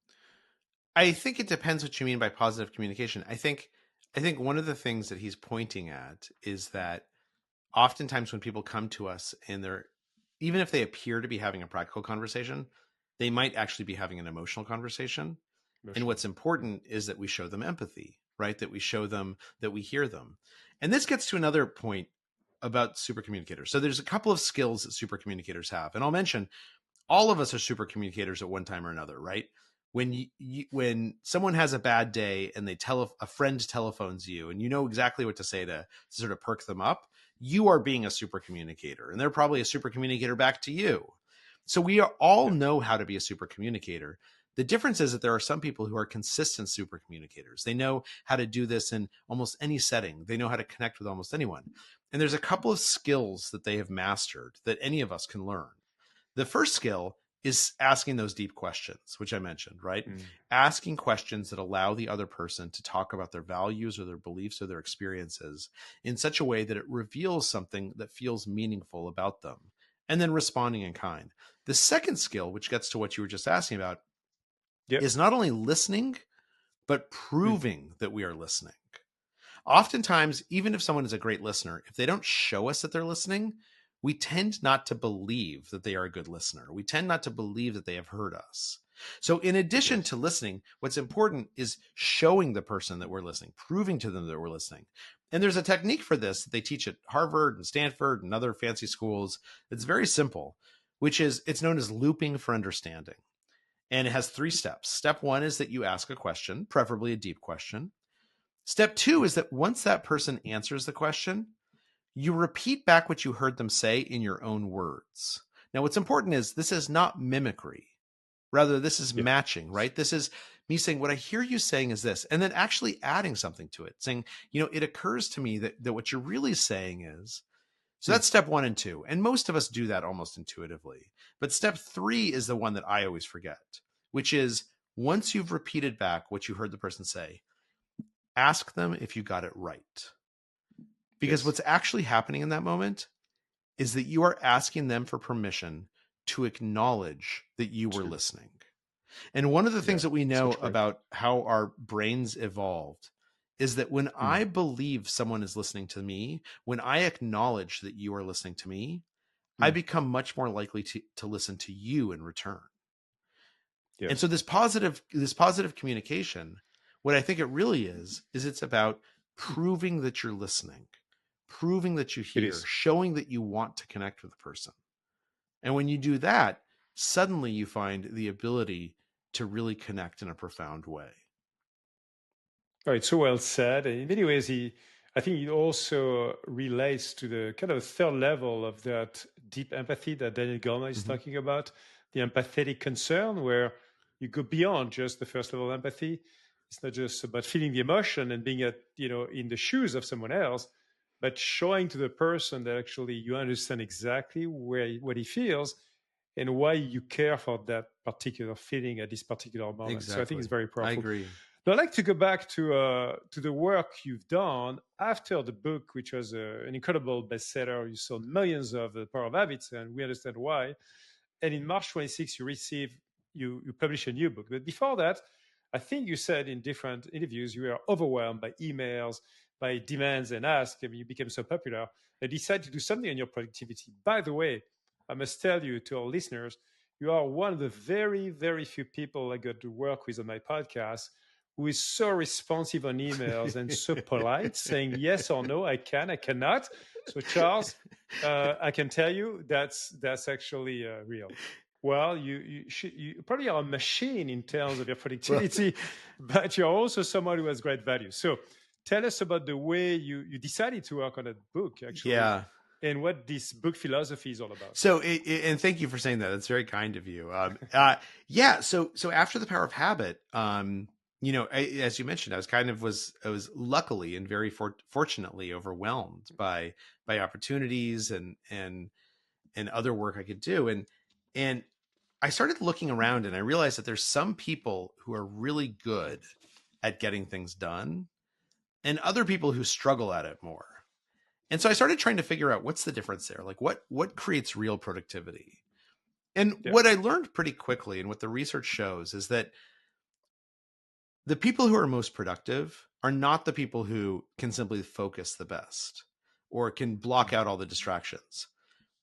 I think it depends what you mean by positive communication. I think one of the things that he's pointing at is that oftentimes when people come to us and they're, even if they appear to be having a practical conversation, they might actually be having an emotional conversation. And Emotional. what's important is that we show them empathy, right? That we show them that we hear them. And this gets to another point about super communicators. So there's a couple of skills that super communicators have. And I'll mention all of us are super communicators at one time or another, right? When someone has a bad day and they tell a friend telephones you and you know exactly what to say to sort of perk them up, you are being a super communicator, and they're probably a super communicator back to you. So all Yeah. know how to be a super communicator. The difference is that there are some people who are consistent super communicators. They know how to do this in almost any setting. They know how to connect with almost anyone. And there's a couple of skills that they have mastered that any of us can learn. The first skill is asking those deep questions, which I mentioned, right? Mm. Asking questions that allow the other person to talk about their values or their beliefs or their experiences in such a way that it reveals something that feels meaningful about them, and then responding in kind. The second skill, which gets to what you were just asking about, Yep. is not only listening, but Mm. proving that we are listening. Oftentimes, even if someone is a great listener, if they don't show us that they're listening, we tend not to believe that they are a good listener. We tend not to believe that they have heard us. So, in addition Yes. to listening, what's important is showing the person that we're listening, proving to them that we're listening. And there's a technique for this that they teach at Harvard and Stanford and other fancy schools. It's very simple, which is it's known as looping for understanding. And it has 3 steps. Step 1 is that you ask a question, preferably a deep question. Step 2 is that once that person answers the question, you repeat back what you heard them say in your own words. Now, what's important is this is not mimicry. Rather, this is Yeah. matching, right? This is me saying, what I hear you saying is this, and then actually adding something to it, saying, it occurs to me that what you're really saying is. So Mm. that's step 1 and 2. And most of us do that almost intuitively. But step 3 is the one that I always forget, which is once you've repeated back what you heard the person say, ask them if you got it right. Because Yes. what's actually happening in that moment is that you are asking them for permission to acknowledge that you were Two. listening. And one of the things Yeah. that we know Such great. about how our brains evolved is that when Mm. I believe someone is listening to me, when I acknowledge that you are listening to me, I Mm. become much more likely to listen to you in return. And Yes. so this positive communication, what I think it really is it's about proving that you're listening, proving that you It hear, is. showing that you want to connect with the person. And when you do that, suddenly you find the ability to really connect in a profound way. All right, so well said. And in many ways, I think it also relates to the kind of third level of that deep empathy that Daniel Goleman is Mhm. talking about, the empathetic concern, where you go beyond just the first level of empathy. It's not just about feeling the emotion and being in the shoes of someone else, but showing to the person that actually you understand exactly what he feels and why you care for that particular feeling at this particular moment. So I think it's Exactly. very I powerful. agree. Now, I'd like to go back to the work you've done after the book, which was an incredible bestseller. You sold millions of The Power of Habits, and we understand why. And in March 26, you published a new book. But before that, I think you said in different interviews you were overwhelmed by emails, by demands and asks. I mean, you became so popular. I decided to do something on your productivity. By the way, I must tell you to our listeners, you are one of the very, very few people I got to work with on my podcast who is so responsive on emails and so polite, saying yes or no, I can, I cannot. So, Charles, I can tell you that's actually real. Well, you probably are a machine in terms of your productivity, but you're also someone who has great value. So, tell us about the way you decided to work on a book, actually, Yeah. and what this book philosophy is all about. So, and thank you for saying that. That's very kind of you. Yeah. So after The Power of Habit, as you mentioned, I was luckily and very fortunately overwhelmed by opportunities and other work I could do. And I started looking around and I realized that there's some people who are really good at getting things done and other people who struggle at it more. And so I started trying to figure out what's the difference there. Like what creates real productivity? And Yeah. what I learned pretty quickly and what the research shows is that the people who are most productive are not the people who can simply focus the best or can block out all the distractions.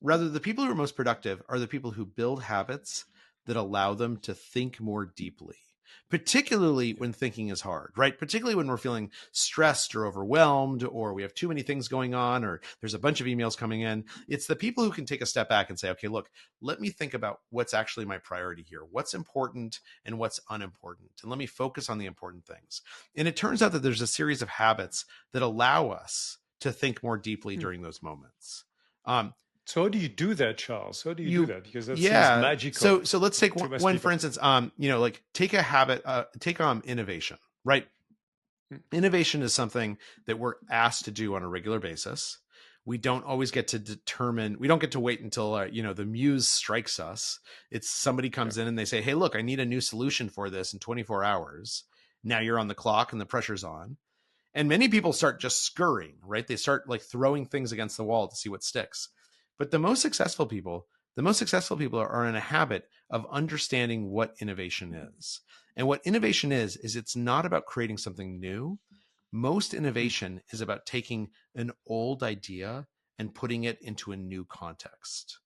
Rather, the people who are most productive are the people who build habits that allow them to think more deeply, particularly when thinking is hard, right? Particularly when we're feeling stressed or overwhelmed, or we have too many things going on, or there's a bunch of emails coming in. It's the people who can take a step back and say, okay, look, let me think about what's actually my priority here, what's important and what's unimportant. And let me focus on the important things. And it turns out that there's a series of habits that allow us to think more deeply during those moments. So how do you do that, Charles? How do you do that? Because that seems Yeah. magical. So let's take to most one people. for instance, like take a habit, take on innovation, right? Innovation is something that we're asked to do on a regular basis. We don't always get to determine, we don't get to wait until, the muse strikes us. It's somebody comes in and they say, hey, look, I need a new solution for this in 24 hours. Now you're on the clock and the pressure's on. And many people start just scurrying, right? They start like throwing things against the wall to see what sticks. But the most successful people are in a habit of understanding what innovation is. And what innovation is it's not about creating something new. Most innovation is about taking an old idea and putting it into a new context.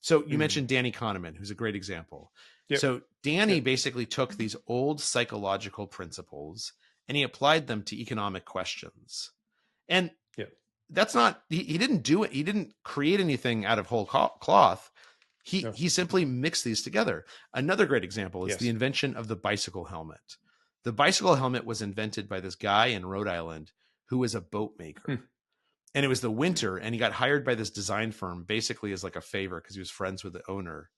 So you mentioned Danny Kahneman, who's a great example. Yep. So Danny basically took these old psychological principles and he applied them to economic questions. And that's not, he didn't do it. He didn't create anything out of whole cloth. He simply mixed these together. Another great example is the invention of the bicycle helmet. The bicycle helmet was invented by this guy in Rhode Island who was a boat maker. And it was the winter, and he got hired by this design firm basically as like a favor because he was friends with the owner.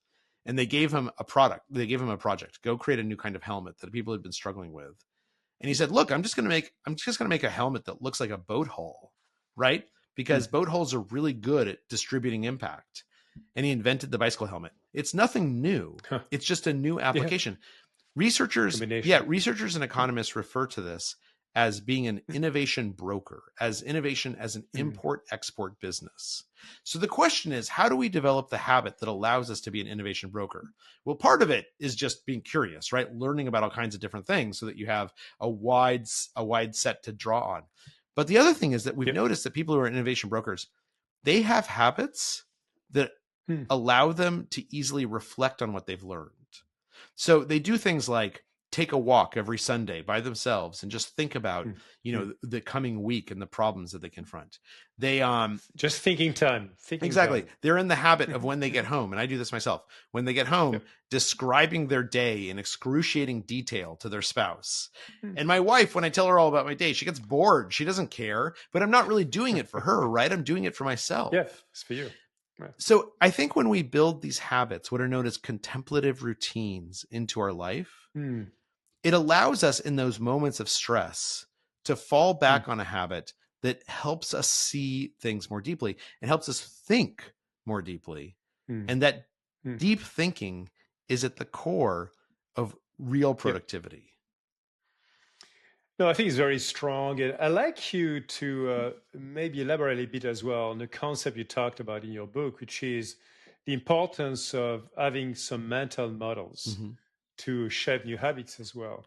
And they gave him a product. They gave him a project. Go create a new kind of helmet that people had been struggling with. And he said, look, I'm just going to make a helmet that looks like a boat hull, right? Because boat hulls are really good at distributing impact. And he invented the bicycle helmet. It's nothing new. It's just a new application. Researchers and economists refer to this as being an innovation broker, as innovation as an import-export business. So the question is, how do we develop the habit that allows us to be an innovation broker? Well, part of it is just being curious, right? Learning about all kinds of different things so that you have a wide set to draw on. But the other thing is that we've noticed that people who are innovation brokers, they have habits that allow them to easily reflect on what they've learned. So they do things like take a walk every Sunday by themselves and just think about, the coming week and the problems that they confront. They just thinking time. Exactly. They're in the habit of when they get home, and I do this myself. When they get home, describing their day in excruciating detail to their spouse. And my wife, when I tell her all about my day, she gets bored. She doesn't care, but I'm not really doing it for her, right? I'm doing it for myself. Yeah, it's for you. Right. So I think when we build these habits, what are known as contemplative routines into our life, it allows us in those moments of stress to fall Mm, back on a habit that helps us see things more deeply and helps us think more deeply. mm, And that mm. deep thinking is at the core of real Yeah. productivity. No, I think it's very strong. And I'd like you to maybe elaborate a bit as well on the concept you talked about in your book, which is the importance of having some mental models Mm-hmm. to shape new habits as well.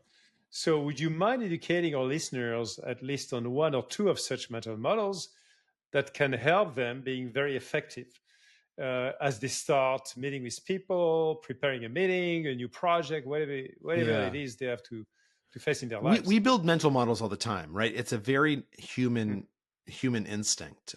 So, would you mind educating our listeners at least on one or two of such mental models that can help them being very effective as they start meeting with people, preparing a meeting, a new project, whatever it Yeah. is they have to face in their We lives? build mental models all the time, right? It's a very Mm, human instinct.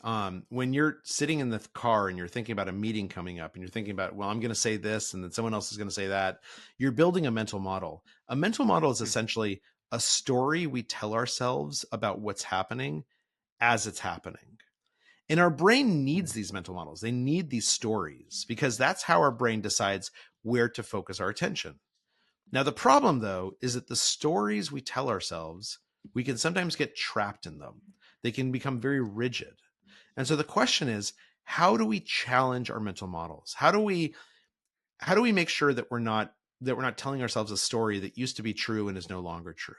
When you're sitting in the car and you're thinking about a meeting coming up and you're thinking about, well, I'm going to say this and then someone else is going to say that, you're building a mental model. A mental model is mm, essentially a story we tell ourselves about what's happening as it's happening. And our brain needs mm. these mental models. They need these stories because that's how our brain decides where to focus our attention. Now, the problem, though, is that the stories we tell ourselves, we can sometimes get trapped in them. They can become very rigid. And so the question is, how do we challenge our mental models? How do we make sure that we're not telling ourselves a story that used to be true and is no longer true?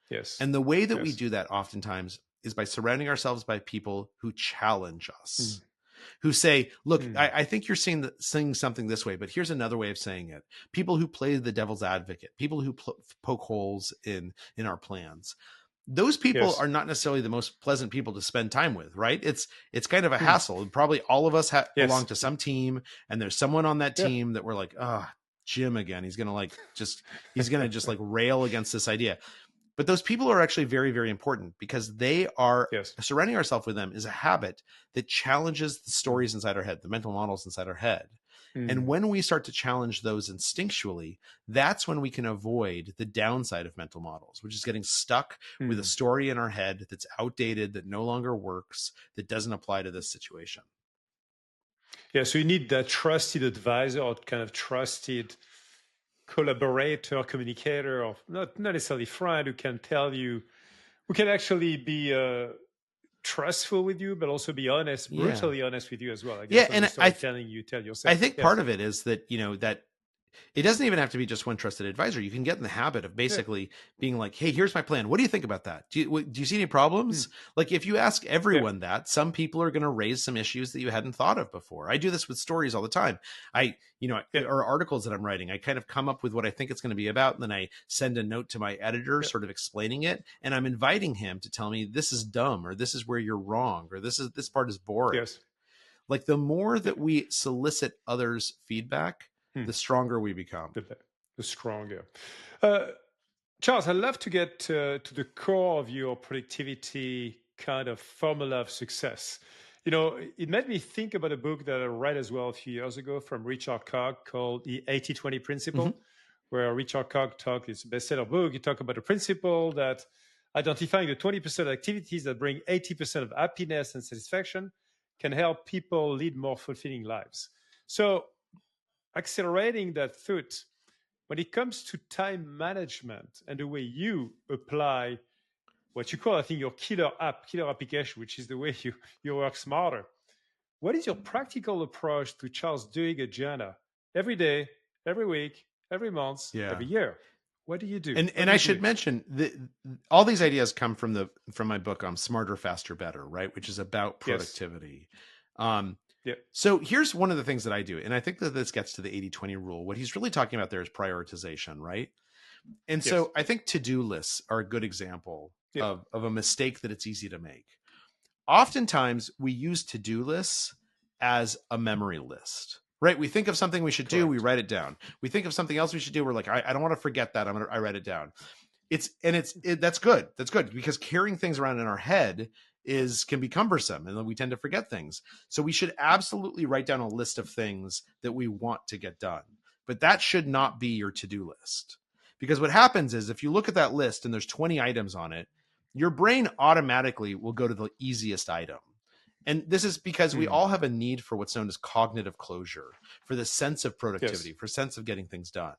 Yes. And the way that we Yes. do that oftentimes is by surrounding ourselves by people who challenge Mm, us, who say, look, mm. I think you're saying something this way, but here's another way of saying it. People who play the devil's advocate, people who poke holes in our plans. Those people Yes. are not necessarily the most pleasant people to spend time with, right? It's kind of a Mm. hassle. Probably all of us belong Yes. to some team, and there's someone on that Yeah. team that we're like, Jim again. He's gonna just like rail against this idea. But those people are actually very, very important because they are Yes. surrounding ourselves with them is a habit that challenges the Mm, stories inside our head, the mental models inside our head. And mm, when we start to challenge those instinctually, that's when we can avoid the downside of mental models, which is getting stuck with a mm. story in our head that's outdated, that no longer works, that doesn't apply to this situation. Yeah. So you need that trusted advisor or kind of trusted collaborator, communicator, or not necessarily friend who can tell you, who can actually be trustful with you, but also be honest, Yeah. brutally honest with you as well. I guess Yeah. some of the And storytelling you tell I yourself. think part Yes. of it is that, that it doesn't even have to be just one trusted advisor. You can get in the habit of Yeah. basically being like, hey, here's my plan. What do you think about that? Do you see any Mm. problems? Like if you ask Yeah. everyone that, some people are going to raise some issues that you hadn't thought of before. I do this with stories all the time. Yeah. Or articles that I'm writing, I kind of come up with what I think it's going to be about. And then I send a note to my editor Yeah. sort of explaining it. And I'm inviting him to tell me this is dumb or this is where you're wrong or this part is boring. Yes. Like the more Yeah. that we solicit others' feedback, Mm. the stronger we become. The stronger. Uh, Charles, I'd love to get to the core of your productivity kind of formula of success. You know, it made me think about a book that I read as well a few years ago from Richard Koch called The 80-20 Mhm. Principle, where Richard Koch talked, it's a bestseller book. He talked about the principle that identifying the 20% of activities that bring 80% of happiness and satisfaction can help people lead more fulfilling lives. So, accelerating that thought, when it comes to time management and the way you apply what you call, I think, your killer application, which is the way you work smarter. What is your practical approach to Charles Duhigg agenda every day, every week, every month, Yeah. every year? What do you do? And What do I you should do? mention that all these ideas come from my book Smarter, Faster, Better, right? Which is about Yes. productivity. Um, Yeah. so here's one of the things that I do, and I think that this gets to the 80-20 rule. What he's really talking about there is prioritization, right? And Yes. so I think to-do lists are a good example Yeah. of a mistake that it's easy to make. Oftentimes we use to-do lists as a memory list, right? We think of something we should do, we Correct. write it down. We think of something else we should do, we're like, I don't want to forget that. I write it down. That's good. That's good because carrying things around in our head can be cumbersome and then we tend to forget things. So we should absolutely write down a list of things that we want to get done. But that should not be your to-do list. Because what happens is if you look at that list and there's 20 items on it, your brain automatically will go to the easiest item. And this is because we Mm. all have a need for what's known as cognitive closure, for the sense of Yes. productivity, for sense of getting things done.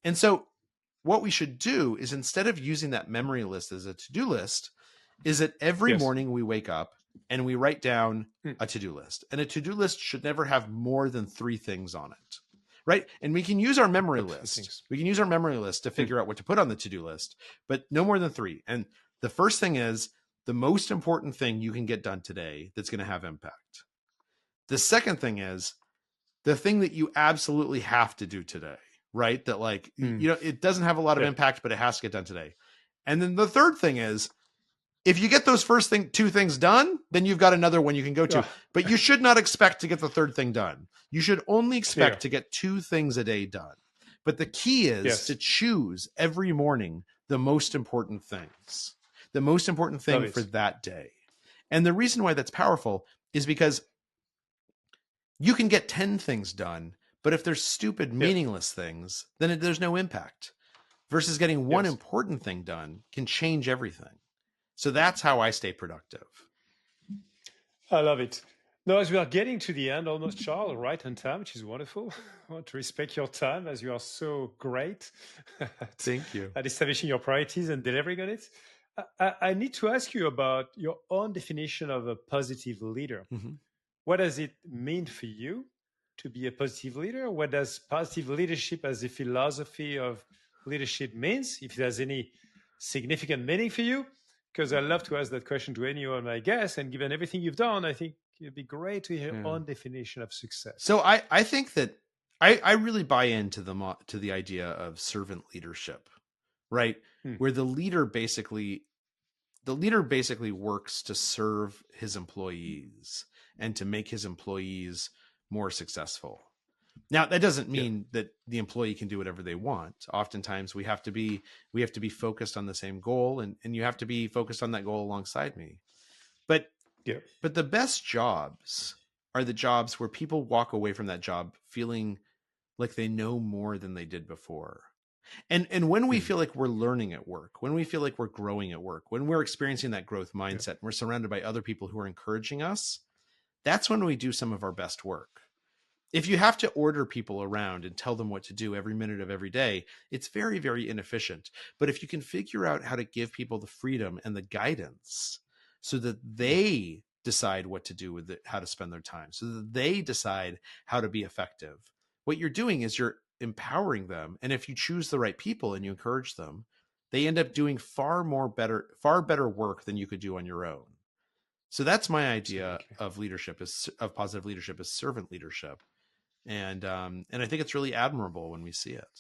And so what we should do is, instead of using that memory list as a to-do list, is that every Yes. morning we wake up and we write down Hmm. a to-do list. And a to-do list should never have more than 3 things on it. Right. And we can use our memory list. Things. We can use our memory list to figure out what to put on the to-do list, but no more than 3. And the first thing is the most important thing you can get done today that's going to have impact. The second thing is the thing that you absolutely have to do today, right? That like, it doesn't have a lot of impact, but it has to get done today. And then the third thing is, if you get those first 2 things done, then you've got another one you can go to, but you should not expect to get the third thing done. You should only expect to get 2 things a day done. But the key is to choose every morning the most important things, the most important thing for that day. And the reason why that's powerful is because you can get 10 things done, but if they're stupid, meaningless things, then there's no impact. Versus getting one important thing done can change everything. So that's how I stay productive. I love it. Now, as we are getting to the end, almost, Charles, right on time, which is wonderful. I want to respect your time, as you are so great Thank you. at establishing your priorities and delivering on it. I need to ask you about your own definition of a positive leader. Mm-hmm. What does it mean for you to be a positive leader? What does positive leadership as a philosophy of leadership means, if it has any significant meaning for you? Because I love to ask that question to any of my guests, and given everything you've done, I think it'd be great to hear your own definition of success. So I think that I really buy into the idea of servant leadership, right? Where the leader basically works to serve his employees and to make his employees more successful. Now, that doesn't mean that the employee can do whatever they want. Oftentimes we have to be focused on the same goal, and you have to be focused on that goal alongside me. But the best jobs are the jobs where people walk away from that job feeling like they know more than they did before. And when we feel like we're learning at work, when we feel like we're growing at work, when we're experiencing that growth mindset, and we're surrounded by other people who are encouraging us, that's when we do some of our best work. If you have to order people around and tell them what to do every minute of every day, it's very, very inefficient. But if you can figure out how to give people the freedom and the guidance so that they decide what to do with it, how to spend their time, so that they decide how to be effective, what you're doing is you're empowering them. And if you choose the right people and you encourage them, they end up doing far better work than you could do on your own. So that's my idea of leadership, of positive leadership, is servant leadership. And I think it's really admirable when we see it.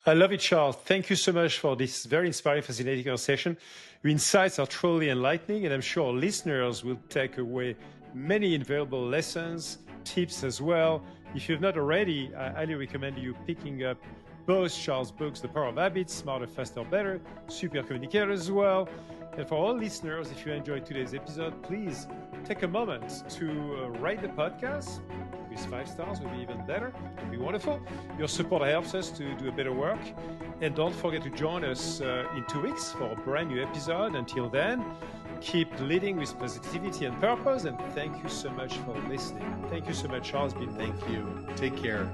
I love it, Charles. Thank you so much for this very inspiring, fascinating conversation. Your insights are truly enlightening, and I'm sure our listeners will take away many invaluable lessons, tips as well. If you've not already, I highly recommend you picking up both Charles' books, The Power of Habits, Smarter, Faster, Better, Supercommunicator as well. And for all listeners, if you enjoyed today's episode, please take a moment to rate the podcast. With 5 stars would be even better. It would be wonderful. Your support helps us to do a better work. And don't forget to join us in 2 weeks for a brand new episode. Until then, keep leading with positivity and purpose. And thank you so much for listening. Thank you so much, Charles. Thank you. Take care.